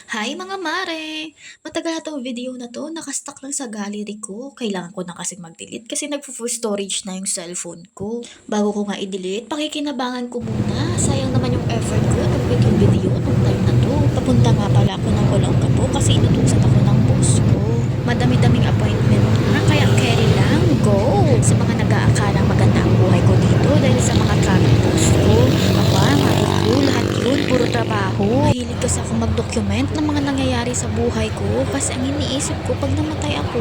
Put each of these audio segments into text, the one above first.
Hi mga mare! Matagal na 'tong video na 'to, naka-stuck lang sa gallery ko. Kailangan ko na kasing mag-delete kasi nagfo-full storage na yung cellphone ko. Bago ko nga i-delete, pakikinabangan ko muna. Sayang naman yung effort ko, nag-video nung time na 'to. Papunta nga pala ako ng Olongapo kasi inutusan ako ng boss ko. Madami-daming appointment na, kaya carry lang, go! Sa mga nag-aakalang maganda ang buhay ko dito dahil sa mga travel post ko. Aba, mali ko, lahat yun, puro trabaho. Mahilig kasi ako mag-document ng mga nangyayari sa buhay ko kasi ang iniisip ko pag namatay ako,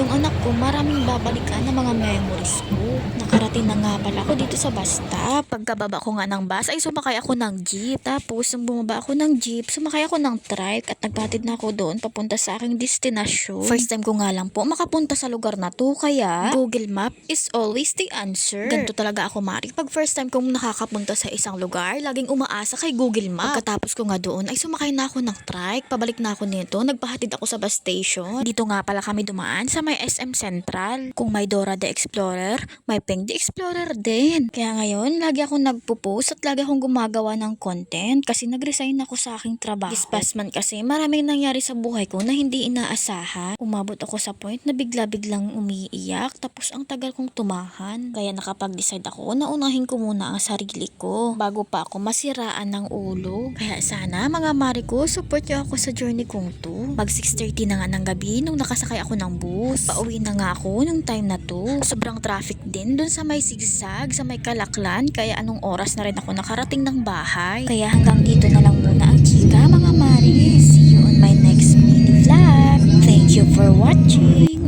yung anak ko maraming babalikan ng mga memories ko. Nakarating na nga pala ako dito sa bus stop. Pagkababa ko nga ng bus ay sumakay ako ng jeep. Tapos nung bumaba ako ng jeep, sumakay ako ng trike at nagbatid na ako doon papunta sa aking destinasyon. First time ko nga lang po makapunta sa lugar na to, kaya Google Map is always the answer. Ganito talaga ako, Mari. Pag first time kong nakakapunta sa isang lugar, laging umaasa kay Google Map. Pagkatapos ko nga doon ay sumakay na ako ng trike. Pabalik na ako nito, nagpahatid ako sa bus station. Dito nga pala kami dumaan sa may SM Central. Kung may Dora the Explorer, may Peng the Explorer din. Kaya ngayon, lagi akong nagpo-post at lagi akong gumagawa ng content kasi nag-resign ako sa aking trabaho. This past month kasi maraming nangyari sa buhay ko na hindi inaasahan. Umabot ako sa point na bigla-biglang umiiyak tapos ang tagal kong tumahan. Kaya nakapag-decide ako na unahin ko muna ang sarili ko bago pa ako masiraan ng ulo. Kaya sana mga mari ko, support nyo ako sa journey kong to. Mag 6:30 na nga ng gabi nung nakasakay ako ng bus. Pauwi na nga ako nung time na to. Sobrang traffic din dun sa may sigsag, sa may Kalaklan, kaya anong oras na rin ako nakarating ng bahay. Kaya hanggang dito na lang muna ang chika mga mari. See you on my next mini vlog. Thank you for watching.